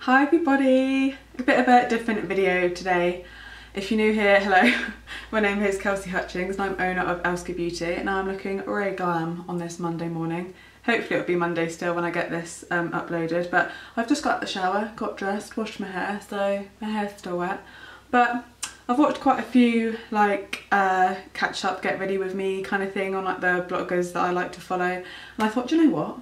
Hi everybody! A bit of a different video today. If you're new here, hello. My name is Kelsey Hutchings and I'm owner of Elska Beauty and I'm looking very glam on this Monday morning. Hopefully it'll be Monday still when I get this uploaded, but I've just got out the shower, got dressed, washed my hair, so my hair's still wet. But I've watched quite a few like catch up, get ready with me kind of thing on like the bloggers that I like to follow, and I thought, do you know what?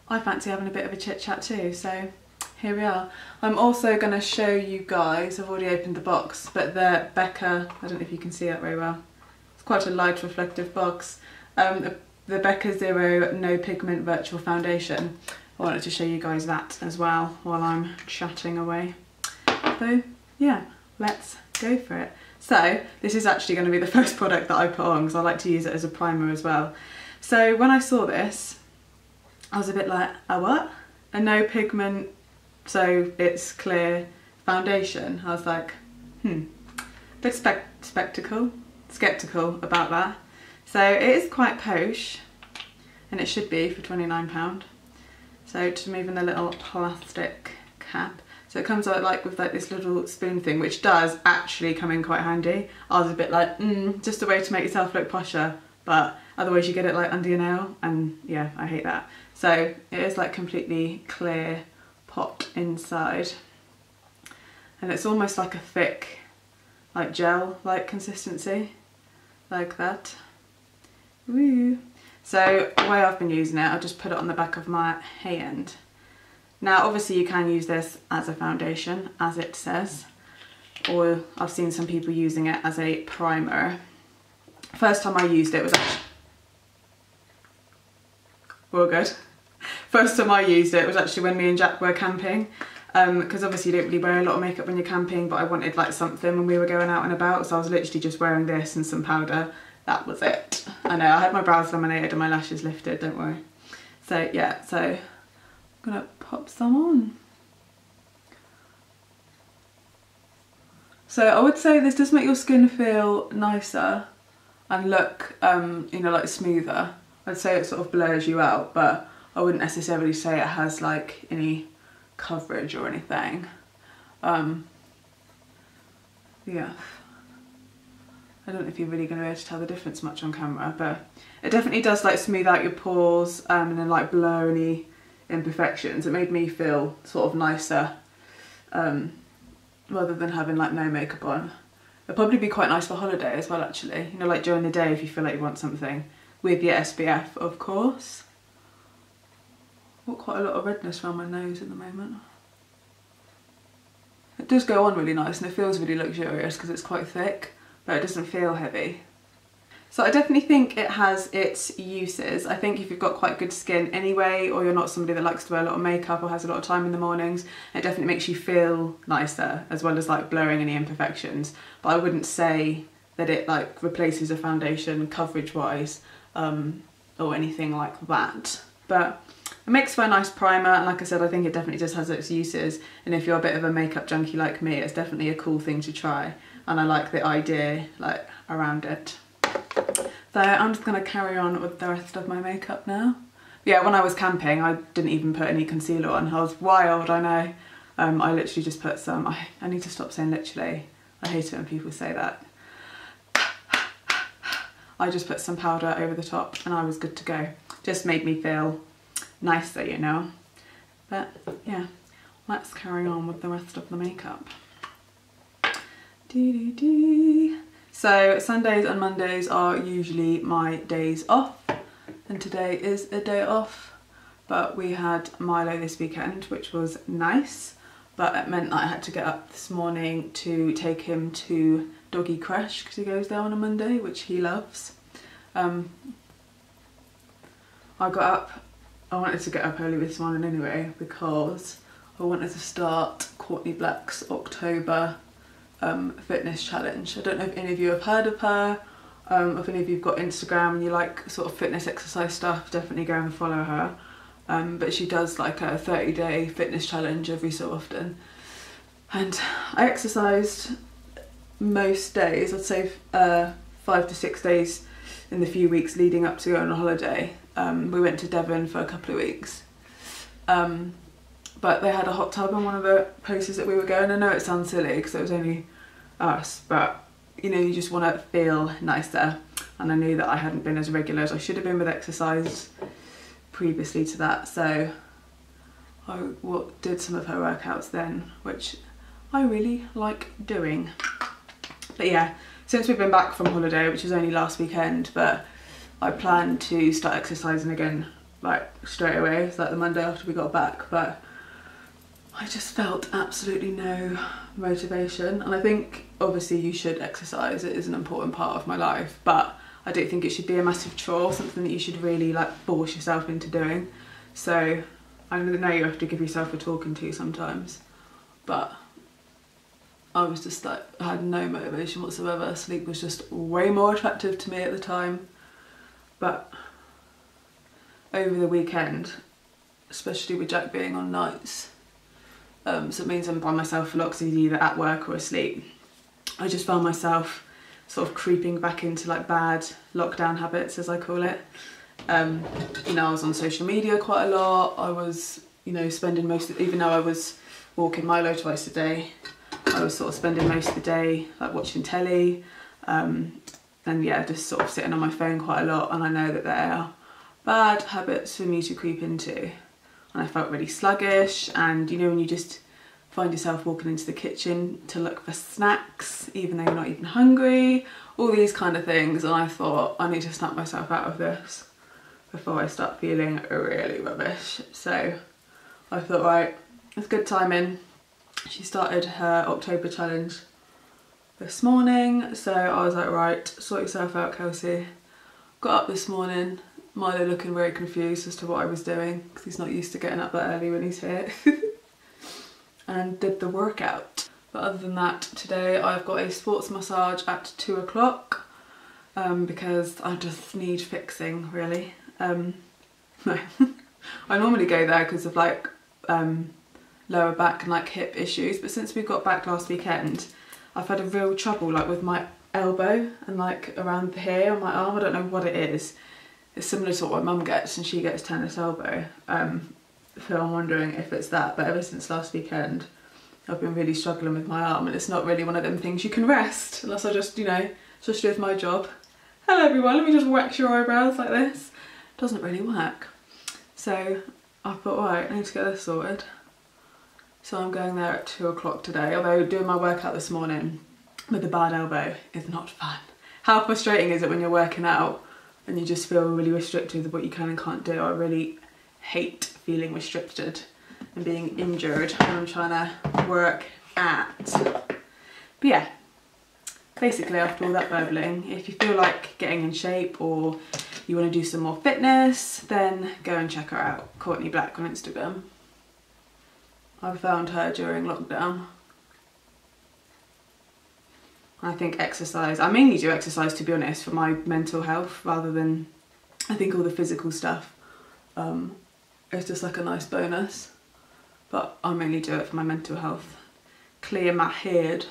I fancy having a bit of a chit chat too, so here we are. I'm also going to show you guys, I've already opened the box, but the Becca, I don't know if you can see that very well, it's quite a light reflective box, the Becca Zero No Pigment Virtual Foundation. I wanted to show you guys that as well while I'm chatting away. So yeah, let's go for it. So this is actually going to be the first product that I put on because I like to use it as a primer as well. So when I saw this, I was a bit like, a what? A no pigment, so it's clear foundation. I was like, bit skeptical about that. So it is quite posh, and it should be for £29. So just removing the little plastic cap. So it comes out like with like this little spoon thing, which does actually come in quite handy. I was a bit like, just a way to make yourself look posher, but otherwise you get it like under your nail, and yeah, I hate that. So it is like completely clear pot inside, and it's almost like a thick like gel like consistency, like that. Woo. So the way I've been using it, I just put it on the back of my hand. Now obviously you can use this as a foundation, as it says, or I've seen some people using it as a primer. First time I used it was actually, we're good. First time I used it was actually when me and Jack were camping, because obviously you don't really wear a lot of makeup when you're camping, but I wanted like something when we were going out and about, so I was literally just wearing this and some powder. That was it. I know, I had my brows laminated and my lashes lifted, don't worry. So yeah, so I'm gonna pop some on. So I would say this does make your skin feel nicer and look, you know, like smoother. I'd say it sort of blurs you out, but I wouldn't necessarily say it has like any coverage or anything. Yeah, I don't know if you're really going to be able to tell the difference much on camera, but it definitely does like smooth out your pores and then like blur any imperfections. It made me feel sort of nicer rather than having like no makeup on. It'll probably be quite nice for holiday as well actually, you know, like during the day if you feel like you want something, with your SPF of course. I've got quite a lot of redness around my nose at the moment. It does go on really nice and it feels really luxurious because it's quite thick, but it doesn't feel heavy. So I definitely think it has its uses. I think if you've got quite good skin anyway, or you're not somebody that likes to wear a lot of makeup or has a lot of time in the mornings, it definitely makes you feel nicer as well as like blurring any imperfections. But I wouldn't say that it like replaces a foundation coverage wise or anything like that. But it makes for a nice primer, and like I said, I think it definitely just has its uses, and if you're a bit of a makeup junkie like me, it's definitely a cool thing to try, and I like the idea like around it. So I'm just going to carry on with the rest of my makeup now. Yeah, when I was camping I didn't even put any concealer on. I was wild, I know. I literally just put some, I need to stop saying literally, I hate it when people say that. I just put some powder over the top and I was good to go. Just made me feel nicer, you know. But yeah, let's carry on with the rest of the makeup. So Sundays and Mondays are usually my days off, and today is a day off, but we had Milo this weekend, which was nice, but it meant that I had to get up this morning to take him to doggy crash because he goes there on a Monday, which he loves. I wanted to get up early this morning anyway because I wanted to start Courtney Black's October fitness challenge. I don't know if any of you have heard of her, if any of you've got Instagram and you like sort of fitness exercise stuff, definitely go and follow her. But she does like a 30-day fitness challenge every so often, and I exercised most days, I'd say 5 to 6 days in the few weeks leading up to going on holiday. We went to Devon for a couple of weeks, but they had a hot tub in one of the places that we were going. I know it sounds silly because it was only us, but you know, you just want to feel nicer. And I knew that I hadn't been as regular as I should have been with exercise previously to that, so I did some of her workouts then, which I really like doing. But yeah, since we've been back from holiday, which was only last weekend, but I plan to start exercising again like straight away. It's like the Monday after we got back, but I just felt absolutely no motivation. And I think obviously you should exercise, it is an important part of my life, but I don't think it should be a massive chore, something that you should really like force yourself into doing. So I know you have to give yourself a talking to sometimes, but I was just like, I had no motivation whatsoever. Sleep was just way more attractive to me at the time. But over the weekend, especially with Jack being on nights, so it means I'm by myself a lot because he's either at work or asleep, I just found myself sort of creeping back into like bad lockdown habits, as I call it. You know, I was on social media quite a lot. I was, you know, spending even though I was walking Milo twice a day, I was sort of spending most of the day like watching telly, and yeah, just sort of sitting on my phone quite a lot. And I know that there are bad habits for me to creep into, and I felt really sluggish. And you know, when you just find yourself walking into the kitchen to look for snacks even though you're not even hungry, all these kind of things, and I thought I need to snap myself out of this before I start feeling really rubbish. So I thought, right, it's good timing. She started her October challenge this morning, so I was like, right, sort yourself out, Kelsey. Got up this morning, Milo looking very confused as to what I was doing because he's not used to getting up that early when he's here, and did the workout. But other than that, today I've got a sports massage at 2 o'clock because I just need fixing, really. No, I normally go there because of like lower back and like hip issues, but since we got back last weekend, I've had a real trouble like with my elbow and like around here on my arm. I don't know what it is. It's similar to what my mum gets, and she gets tennis elbow. So I'm wondering if it's that, but ever since last weekend I've been really struggling with my arm, and it's not really one of them things you can rest unless I just, you know, just do my job. Hello everyone, let me just wax your eyebrows like this. Doesn't really work. So I thought, right, I need to get this sorted. So I'm going there at 2 o'clock today, although doing my workout this morning with a bad elbow is not fun. How frustrating is it when you're working out and you just feel really restricted with what you can and can't do? I really hate feeling restricted and being injured when I'm trying to work out. But yeah, basically after all that burbling, if you feel like getting in shape or you want to do some more fitness, then go and check her out, Courtney Black on Instagram. I found her during lockdown. I think exercise, I mainly do exercise to be honest for my mental health rather than, I think all the physical stuff it's just like a nice bonus, but I mainly do it for my mental health, clear my head.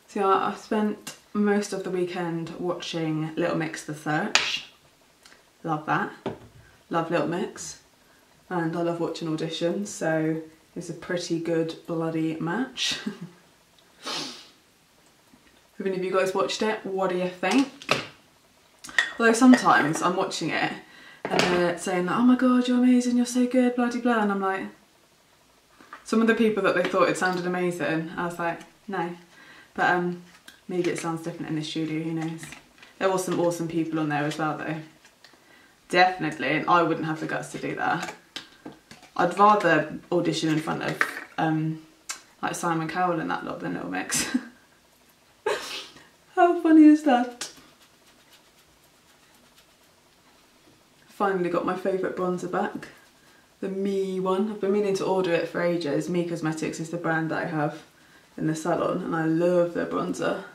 So yeah, I spent most of the weekend watching Little Mix The Search. Love that, love Little Mix. And I love watching auditions, so it's a pretty good bloody match. Have any of you guys watched it? What do you think? Although sometimes I'm watching it and they're saying like, oh my god, you're amazing, you're so good, blah blah blah, and I'm like, some of the people that they thought it sounded amazing, I was like, no. But maybe it sounds different in the studio, who knows. There was some awesome people on there as well though. Definitely, and I wouldn't have the guts to do that. I'd rather audition in front of like Simon Cowell and that lot than Little Mix. How funny is that? Finally got my favourite bronzer back. The Me one. I've been meaning to order it for ages. Me Cosmetics is the brand that I have in the salon and I love their bronzer.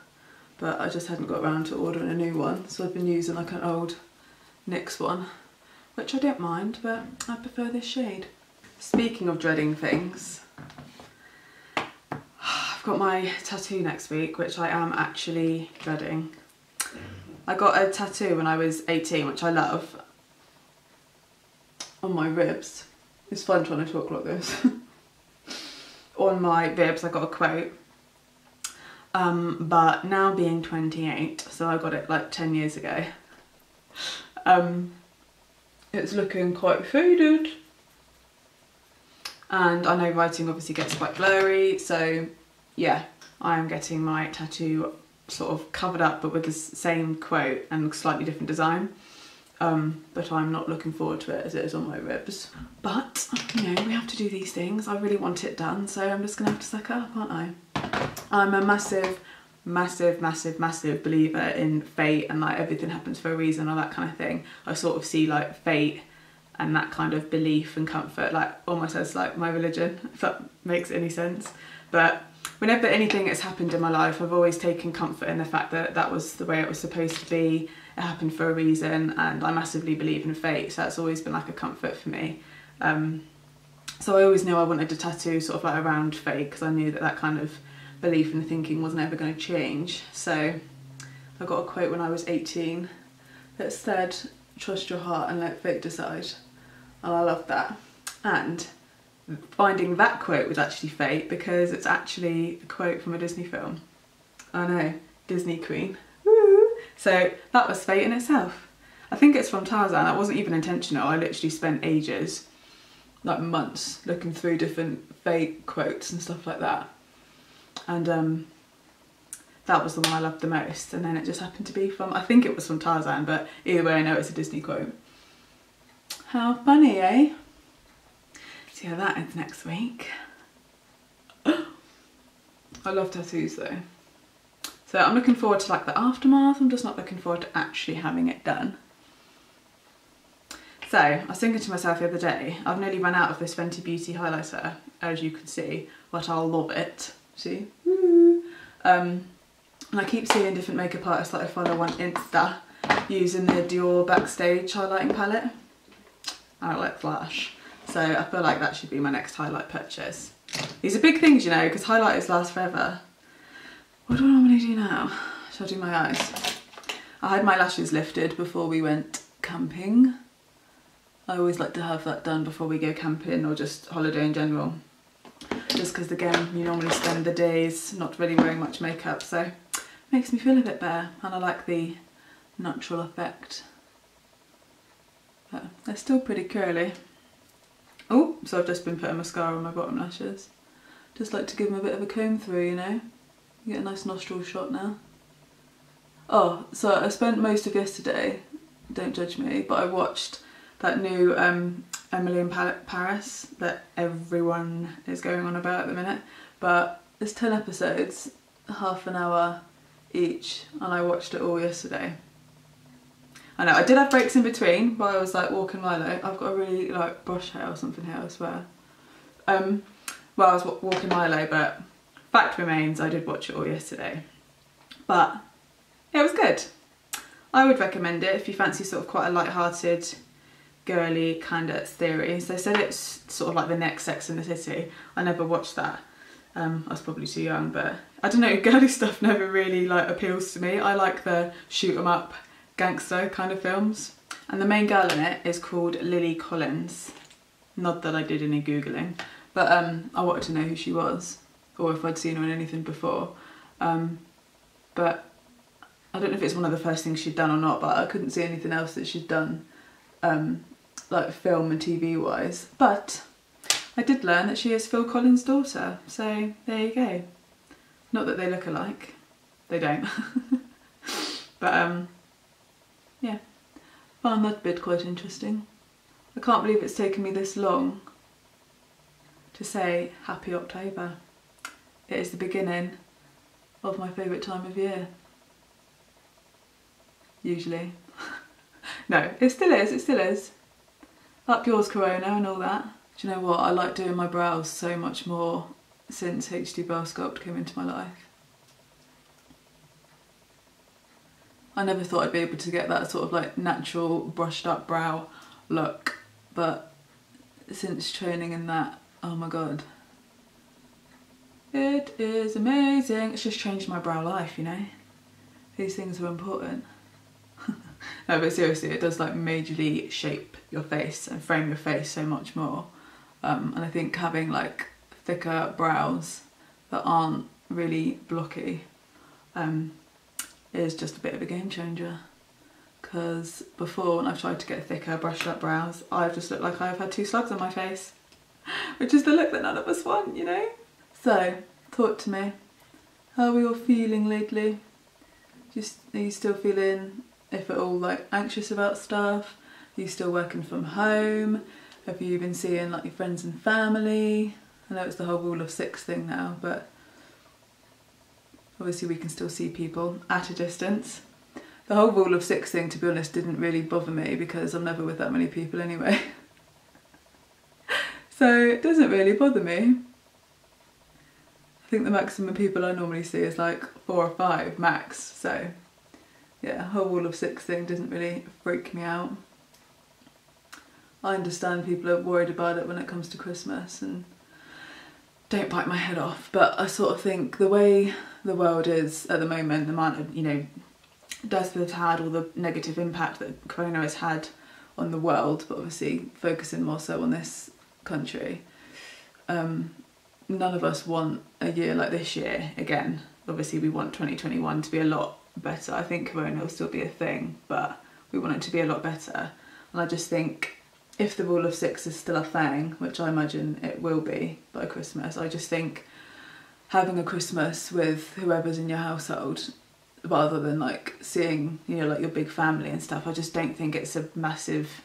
But I just hadn't got around to ordering a new one. So I've been using like an old NYX one, which I don't mind, but I prefer this shade. Speaking of dreading things, I've got my tattoo next week, which I am actually dreading. I got a tattoo when I was 18, which I love, on my ribs, It's fun trying to talk like this. On my ribs I got a quote. But now being 28, so I got it like 10 years ago, it's looking quite faded. And I know writing obviously gets quite blurry, so yeah, I am getting my tattoo sort of covered up but with the same quote and slightly different design. But I'm not looking forward to it as it is on my ribs. But, you know, we have to do these things. I really want it done, so I'm just gonna have to suck it up, aren't I? I'm a massive believer in fate and like everything happens for a reason or that kind of thing. I sort of see like fate and that kind of belief and comfort like almost as like my religion, if that makes any sense. But whenever anything has happened in my life, I've always taken comfort in the fact that that was the way it was supposed to be. It happened for a reason, and I massively believe in fate, so that's always been like a comfort for me. So I always knew I wanted a tattoo sort of like around fate, because I knew that that kind of belief and thinking wasn't ever going to change. So I got a quote when I was 18 that said, "Trust your heart and let fate decide." And I love that. And finding that quote was actually fate, because it's actually a quote from a Disney film. I know, Disney Queen. Woo! So that was fate in itself. I think it's from Tarzan. That wasn't even intentional. I literally spent ages, like months, looking through different fate quotes and stuff like that. And that was the one I loved the most. And then it just happened to be from, I think it was from Tarzan, but either way I know it's a Disney quote. How funny, eh? So yeah, that is next week. I love tattoos though. So I'm looking forward to like the aftermath. I'm just not looking forward to actually having it done. So I was thinking to myself the other day, I've nearly run out of this Fenty Beauty highlighter, as you can see, but I'll love it. See? Woo. And I keep seeing different makeup artists that I follow on Insta using the Dior Backstage highlighting palette. I like Flash. So I feel like that should be my next highlight purchase. These are big things, you know, because highlighters last forever. What do I normally do now? Shall I do my eyes? I had my lashes lifted before we went camping. I always like to have that done before we go camping or just holiday in general. Just because again, you normally spend the days not really wearing much makeup, so it makes me feel a bit better, and I like the natural effect. But they're still pretty curly. Oh, so I've just been putting mascara on my bottom lashes. Just like to give them a bit of a comb through, you know. You get a nice nostril shot now. Oh, so I spent most of yesterday, don't judge me, but I watched that new Emily in Paris that everyone is going on about at the minute. But there's 10 episodes, half an hour each, and I watched it all yesterday. I know, I did have breaks in between while I was like walking Milo. I've got a really like brush hair or something here, I swear. While I was walking Milo, but fact remains I did watch it all yesterday. But it was good. I would recommend it if you fancy sort of quite a light-hearted, girly kind of series. They said it's sort of like the next Sex and the City. I never watched that. I was probably too young, but I don't know, girly stuff never really like appeals to me. I like the shoot 'em up gangster kind of films. And the main girl in it is called Lily Collins. Not that I did any Googling, but I wanted to know who she was, or if I'd seen her in anything before. But I don't know if it's one of the first things she'd done or not, but I couldn't see anything else that she'd done, like film and TV wise. But I did learn that she is Phil Collins' daughter, so there you go. Not that they look alike, they don't. But yeah, found that bit quite interesting. I can't believe it's taken me this long to say Happy October. It is the beginning of my favourite time of year. Usually. No, it still is, it still is. Up yours, Corona and all that. Do you know what? I like doing my brows so much more since HD Brow Sculpt came into my life. I never thought I'd be able to get that sort of like natural brushed up brow look, but since training in that, oh my god. It is amazing. It's just changed my brow life, you know. These things are important. No, but seriously, it does like majorly shape your face and frame your face so much more. And I think having like thicker brows that aren't really blocky is just a bit of a game changer. Because before, when I've tried to get thicker brushed up brows, I've just looked like I've had 2 slugs on my face, which is the look that none of us want, you know? So, talk to me. How are you all feeling lately? Are you still feeling, if at all, like anxious about stuff? Are you still working from home? Have you been seeing like your friends and family? I know it's the whole rule of 6 thing now, but obviously we can still see people at a distance. The whole rule of 6 thing, to be honest, didn't really bother me because I'm never with that many people anyway. So it doesn't really bother me. I think the maximum people I normally see is like 4 or 5 max. So yeah, whole rule of 6 thing didn't really freak me out. I understand people are worried about it when it comes to Christmas and don't bite my head off. But I sort of think the way the world is at the moment, the amount of, you know, deaths that have had, all the negative impact that Corona has had on the world, but obviously focusing more so on this country, none of us want a year like this year again. Obviously we want 2021 to be a lot better. I think Corona will still be a thing, but we want it to be a lot better. And I just think if the rule of 6 is still a thing, which I imagine it will be by Christmas, I just think having a Christmas with whoever's in your household, rather than like seeing, you know, like your big family and stuff, I just don't think it's a massive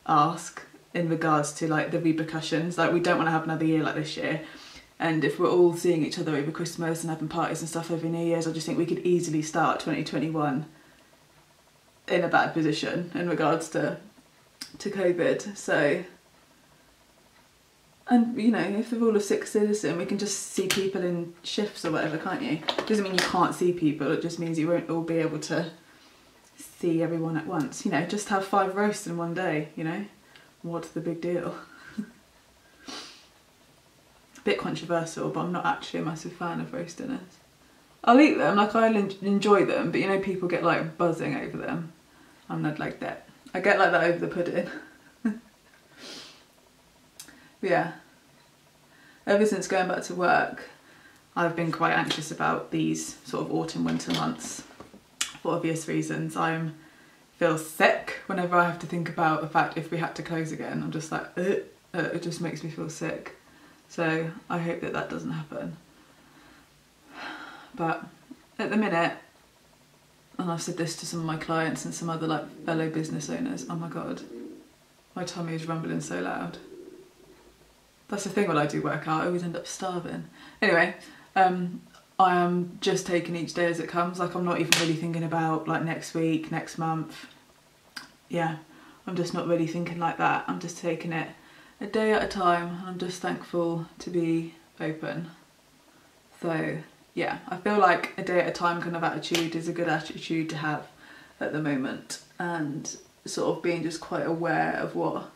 ask in regards to like the repercussions. Like we don't want to have another year like this year, and if we're all seeing each other over Christmas and having parties and stuff over New Year's, I just think we could easily start 2021 in a bad position in regards to COVID. So, and you know, if the rule of 6 is in, we can just see people in shifts or whatever, can't you? It doesn't mean you can't see people, it just means you won't all be able to see everyone at once. You know, just have 5 roasts in one day, you know? What's the big deal? Bit controversial, but I'm not actually a massive fan of roast dinners. I'll eat them, like I'll enjoy them, but you know, people get like buzzing over them. I'm not like that. I get like that over the pudding. Yeah, ever since going back to work, I've been quite anxious about these sort of autumn winter months for obvious reasons. I feel sick whenever I have to think about the fact if we had to close again. I'm just like, it just makes me feel sick. So I hope that that doesn't happen. But at the minute, and I've said this to some of my clients and some other like fellow business owners, oh my god, my tummy is rumbling so loud. That's the thing when I do work out, I always end up starving. Anyway, I am just taking each day as it comes. Like I'm not even really thinking about like next week, next month. Yeah, I'm just not really thinking like that. I'm just taking it a day at a time, and I'm just thankful to be open. So yeah, I feel like a day at a time kind of attitude is a good attitude to have at the moment, and sort of being just quite aware of what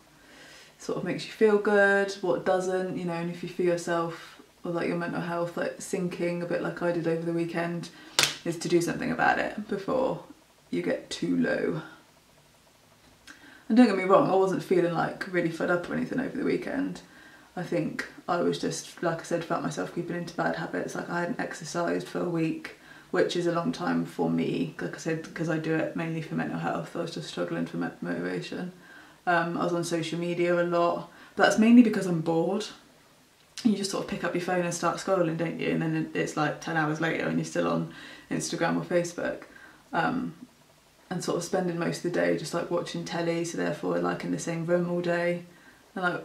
sort of makes you feel good, what doesn't, you know, and if you feel yourself or like your mental health like sinking a bit like I did over the weekend, is to do something about it before you get too low. And don't get me wrong, I wasn't feeling like really fed up or anything over the weekend. I think I was just, like I said, felt myself keeping into bad habits. Like I hadn't exercised for a week, which is a long time for me, like I said, because I do it mainly for mental health. I was just struggling for motivation. I was on social media a lot, but that's mainly because I'm bored. You just sort of pick up your phone and start scrolling, don't you? And then it's like 10 hours later and you're still on Instagram or Facebook. And sort of spending most of the day just like watching telly, so therefore like in the same room all day. And like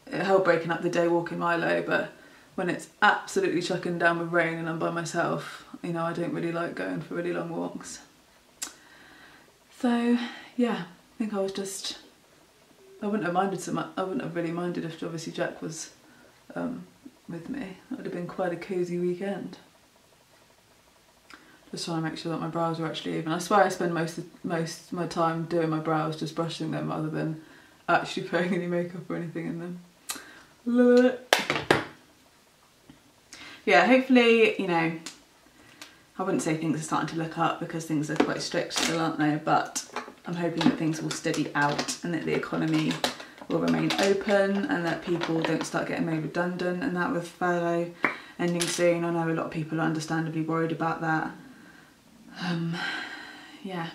it helped breaking up the day walking Milo, but when it's absolutely chucking down with rain and I'm by myself, you know, I don't really like going for really long walks. So yeah, I think I was just, I wouldn't have minded so much. I wouldn't have really minded if obviously Jack was with me. It would have been quite a cosy weekend. Just trying to make sure that my brows are actually even. I swear I spend most of my time doing my brows, just brushing them rather than actually putting any makeup or anything in them. Love it. Yeah, hopefully, you know, I wouldn't say things are starting to look up because things are quite strict still, aren't they? But I'm hoping that things will steady out and that the economy will remain open and that people don't start getting made redundant, and that with furlough ending soon. I know a lot of people are understandably worried about that. Yeah,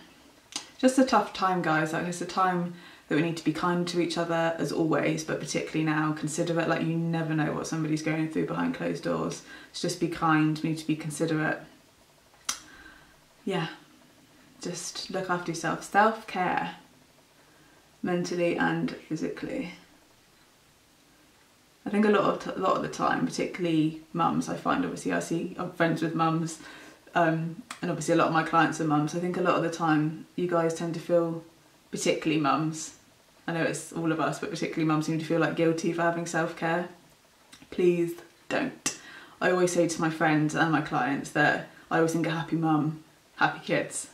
just a tough time, guys. Like, it's a time that we need to be kind to each other as always, but particularly now, considerate. Like, you never know what somebody's going through behind closed doors. So just be kind, we need to be considerate. Yeah, just look after yourself. Self-care, mentally and physically. I think a lot of the time, particularly mums, I find, obviously I'm friends with mums, and obviously a lot of my clients are mums. I think a lot of the time you guys tend to feel, particularly mums, I know it's all of us, but particularly mums seem to feel like guilty for having self-care. Please don't. I always say to my friends and my clients that I always think a happy mum, happy kids.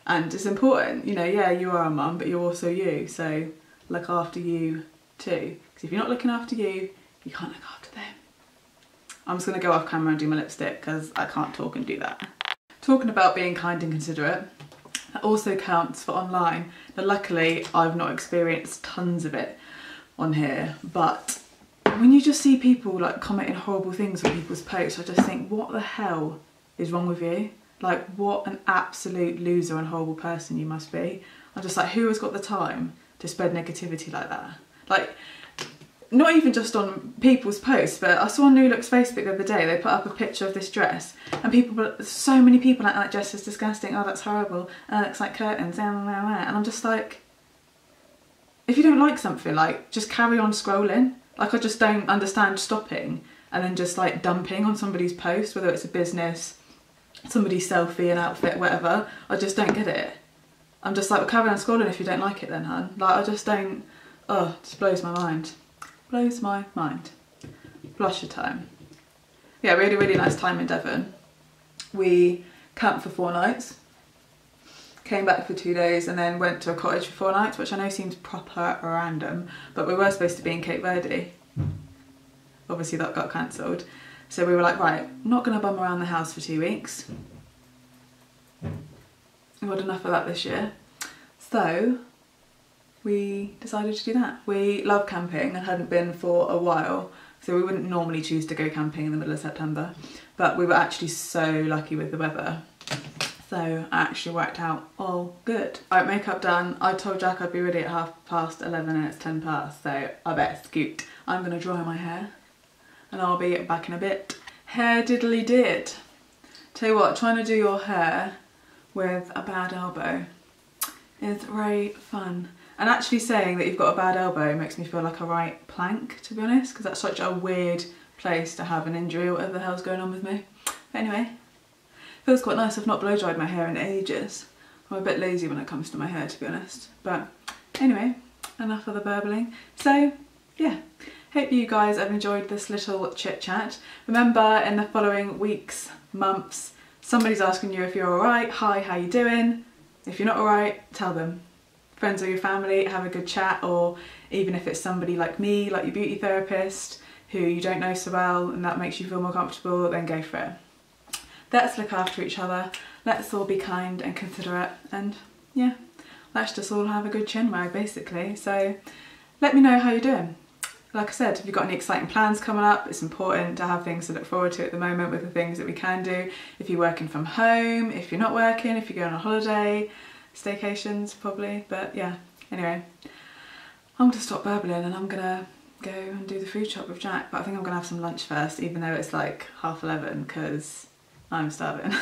And it's important, you know, yeah, you are a mum, but you're also you, so look after you too. Because if you're not looking after you, you can't look after them. I'm just going to go off camera and do my lipstick because I can't talk and do that. Talking about being kind and considerate, that also counts for online. Now luckily I've not experienced tons of it on here, but when you just see people like commenting horrible things on people's posts, I just think, what the hell is wrong with you? Like, what an absolute loser and horrible person you must be. I'm just like, who has got the time to spread negativity like that? Like, not even just on people's posts, but I saw on New Look's Facebook the other day, they put up a picture of this dress, and so many people like, that dress is disgusting, oh that's horrible, and it looks like curtains, and I'm just like, if you don't like something, like, just carry on scrolling. Like, I just don't understand stopping and then just like dumping on somebody's post, whether it's a business, somebody's selfie, an outfit, whatever. I just don't get it. I'm just like, well, carry on scrolling if you don't like it then, hun. Like, I just don't, oh, it just blows my mind. Blows my mind. Blusher time. Yeah, really, really nice time in Devon. We camped for 4 nights, came back for 2 days, and then went to a cottage for 4 nights, which I know seems proper random, but we were supposed to be in Cape Verde. Obviously that got cancelled. So we were like, right, I'm not going to bum around the house for 2 weeks. We've had enough of that this year. So we decided to do that. We love camping and hadn't been for a while, so we wouldn't normally choose to go camping in the middle of September, but we were actually so lucky with the weather. So it actually worked out all good. Alright, makeup done. I told Jack I'd be ready at 11:30 and it's 10 past, so I better scoot. I'm going to dry my hair and I'll be back in a bit. Hair diddly did. Tell you what, trying to do your hair with a bad elbow is very fun. And actually saying that you've got a bad elbow makes me feel like a right plank, to be honest, because that's such a weird place to have an injury or whatever the hell's going on with me. But anyway, feels quite nice. I've not blow dried my hair in ages. I'm a bit lazy when it comes to my hair, to be honest. But anyway, enough of the burbling. So yeah, hope you guys have enjoyed this little chit chat. Remember, in the following weeks, months, somebody's asking you if you're alright. Hi, how you doing? If you're not alright, tell them. Friends or your family, have a good chat, or even if it's somebody like me, like your beauty therapist, who you don't know so well and that makes you feel more comfortable, then go for it. Let's look after each other, let's all be kind and considerate, and yeah, let's just all have a good chinwag basically. So let me know how you're doing. Like I said, if you've got any exciting plans coming up, it's important to have things to look forward to at the moment with the things that we can do. If you're working from home, if you're not working, if you're going on a holiday, staycations probably, but yeah, anyway, I'm gonna stop burbling and I'm gonna go and do the food shop with Jack, but I think I'm gonna have some lunch first, even though it's like 11:30, because I'm starving.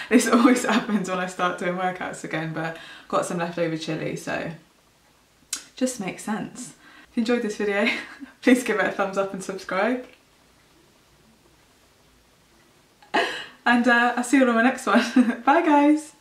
This always happens when I start doing workouts again, but I've got some leftover chilli, so just makes sense. If you enjoyed this video, please give it a thumbs up and subscribe. And I'll see you on my next one. Bye guys!